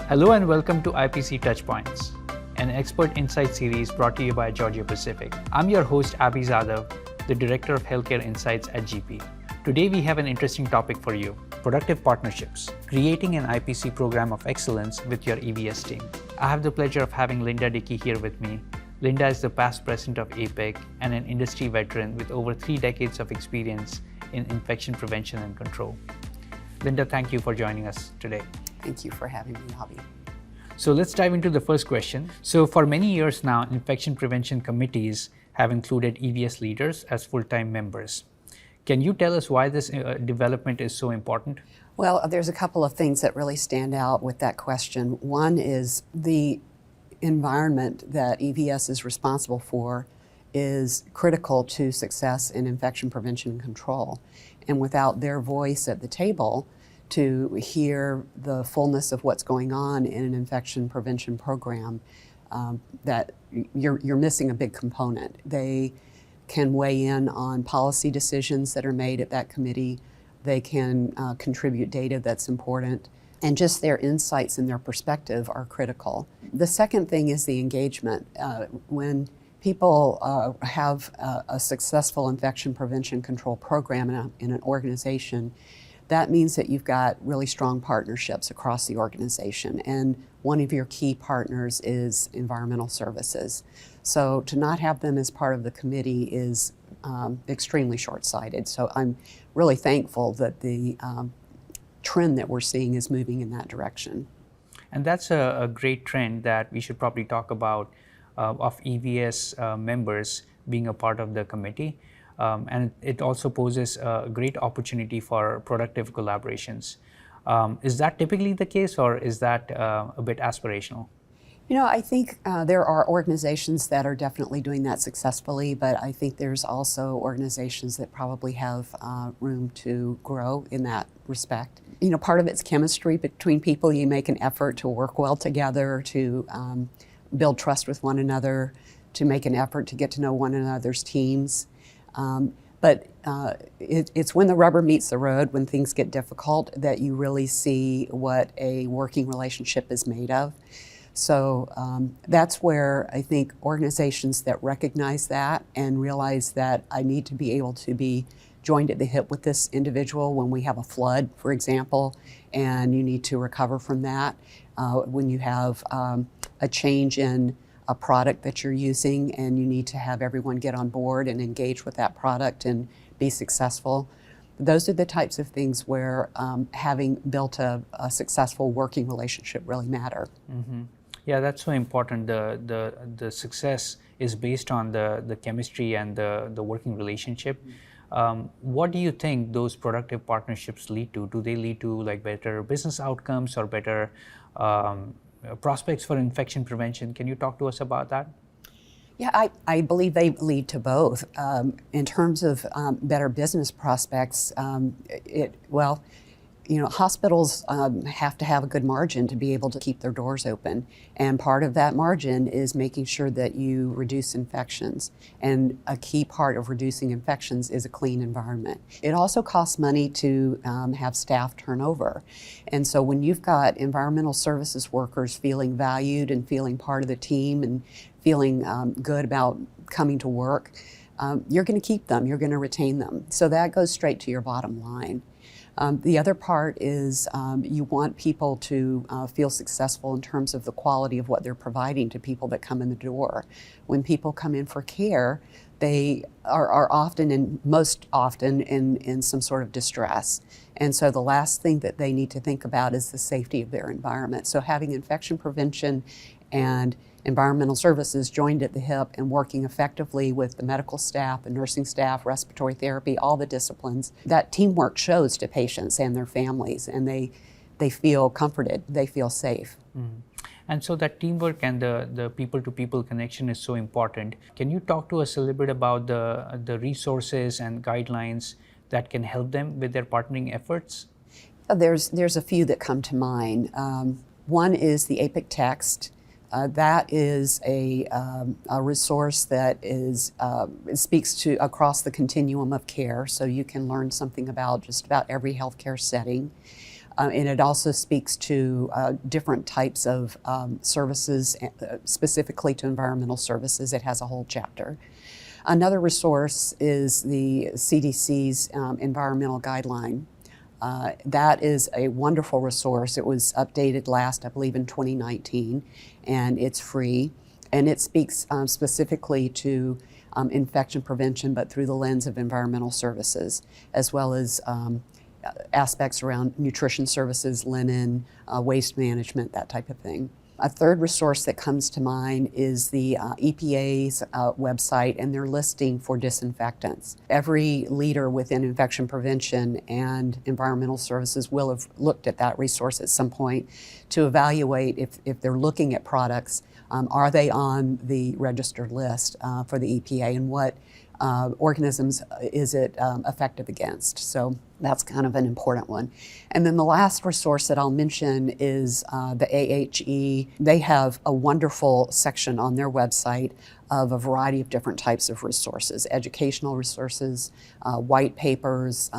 Hello and welcome to IPC Touchpoints, an expert insight series brought to you by Georgia Pacific. I'm your host Abhi Zadav, the Director of Healthcare Insights at GP. Today we have an interesting topic for you: productive partnerships, creating an IPC program of excellence with your EVS team. I have the pleasure of having Linda Dickey here with me. Linda is the past president of APEC and an industry veteran with over 3 decades of experience in infection prevention and control. Linda, thank you for joining us today. Thank you for having me, Abhi. So let's dive into the first question. So for many years now, infection prevention committees have included EVS leaders as full-time members. Can you tell us why this development is so important? Well, there's a couple of things that really stand out with that question. One is the environment that EVS is responsible for is critical to success in infection prevention and control. And without their voice at the table to hear the fullness of what's going on in an infection prevention program, that you're missing a big component. They can weigh in on policy decisions that are made at that committee. They can contribute data that's important, and just their insights and their perspective are critical. The second thing is the engagement. When people have a successful infection prevention control program in an organization, that means that you've got really strong partnerships across the organization, and one of your key partners is environmental services. So to not have them as part of the committee is extremely short-sighted. So I'm really thankful that the trend that we're seeing is moving in that direction. And that's a great trend that we should probably talk about, of EVS members being a part of the committee. And it also poses a great opportunity for productive collaborations. Is that typically the case, or is that a bit aspirational? You know, I think there are organizations that are definitely doing that successfully, but I think there's also organizations that probably have room to grow in that respect. You know, part of it's chemistry between people. You make an effort to work well together, to build trust with one another, to make an effort to get to know one another's teams. But it's when the rubber meets the road, when things get difficult, that you really see what a working relationship is made of. So that's where I think organizations that recognize that and realize that I need to be able to be joined at the hip with this individual when we have a flood, for example, and you need to recover from that. When you have a change in a product that you're using and you need to have everyone get on board and engage with that product and be successful. Those are the types of things where having built a successful working relationship really matter. Mm-hmm. Yeah, that's so important. The success is based on the chemistry and the working relationship. What do you think those productive partnerships lead to? Do they lead to like better business outcomes or better prospects for infection prevention? Can you talk to us about that? Yeah, I believe they lead to both. In terms of better business prospects, hospitals have to have a good margin to be able to keep their doors open. And part of that margin is making sure that you reduce infections. And a key part of reducing infections is a clean environment. It also costs money to have staff turnover. And so when you've got environmental services workers feeling valued and feeling part of the team and feeling good about coming to work, you're going to keep them, you're going to retain them. So that goes straight to your bottom line. The other part is you want people to feel successful in terms of the quality of what they're providing to people that come in the door. When people come in for care, they are often and most often in some sort of distress. And so the last thing that they need to think about is the safety of their environment. So having infection prevention and environmental services joined at the hip and working effectively with the medical staff, the nursing staff, respiratory therapy, all the disciplines, that teamwork shows to patients and their families, and they feel comforted, they feel safe. Mm. And so that teamwork and the people-to-people connection is so important. Can you talk to us a little bit about the resources and guidelines that can help them with their partnering efforts? There's a few that come to mind. One is the APEC text. That is a resource that speaks to across the continuum of care, so you can learn something about just about every healthcare setting. And it also speaks to different types of services, specifically to environmental services. It has a whole chapter. Another resource is the CDC's environmental guideline. That is a wonderful resource. It was updated last, I believe, in 2019, and it's free. And it speaks specifically to infection prevention, but through the lens of environmental services, as well as aspects around nutrition services, linen, waste management, that type of thing. A third resource that comes to mind is the EPA's website and their listing for disinfectants. Every leader within infection prevention and environmental services will have looked at that resource at some point to evaluate if they're looking at products, are they on the registered list for the EPA, and what organisms is it effective against. So that's kind of an important one. And then the last resource that I'll mention is the AHE. They have a wonderful section on their website of a variety of different types of resources, educational resources, white papers,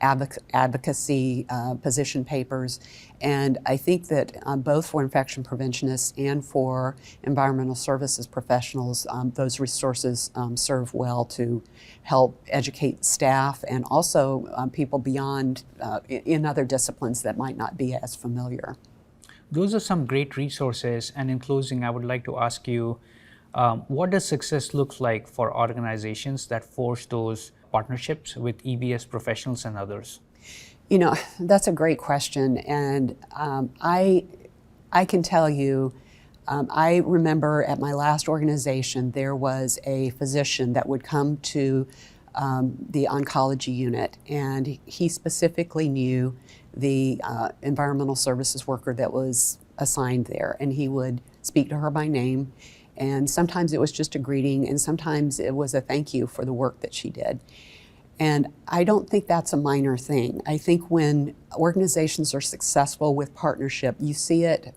advocacy position papers. And I think that both for infection preventionists and for environmental services professionals, those resources serve well to help educate staff and also people beyond in other disciplines that might not be as familiar. Those are some great resources. And in closing, I would like to ask you, what does success look like for organizations that forge those partnerships with EBS professionals and others? You know, that's a great question. And I can tell you, I remember at my last organization, there was a physician that would come to the oncology unit, and he specifically knew the environmental services worker that was assigned there, and he would speak to her by name. And sometimes it was just a greeting, and sometimes it was a thank you for the work that she did. And I don't think that's a minor thing. I think when organizations are successful with partnership, you see it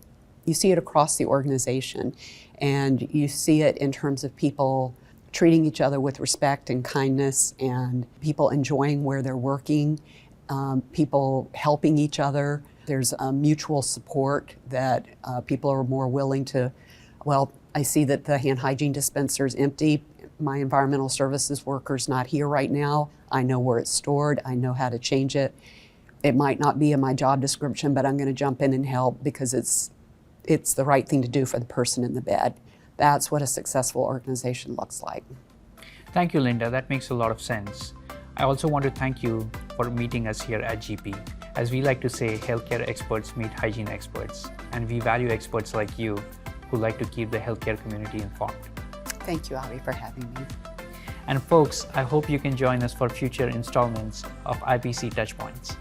across the organization, and you see it in terms of people treating each other with respect and kindness, and people enjoying where they're working, people helping each other. There's a mutual support that people are more willing to, well, I see that the hand hygiene dispenser is empty. My environmental services worker's not here right now. I know where it's stored. I know how to change it. It might not be in my job description, but I'm going to jump in and help because it's the right thing to do for the person in the bed. That's what a successful organization looks like. Thank you, Linda. That makes a lot of sense. I also want to thank you for meeting us here at GP. As we like to say, healthcare experts meet hygiene experts, and we value experts like you who like to keep the healthcare community informed. Thank you, Avi, for having me. And folks, I hope you can join us for future installments of IPC Touchpoints.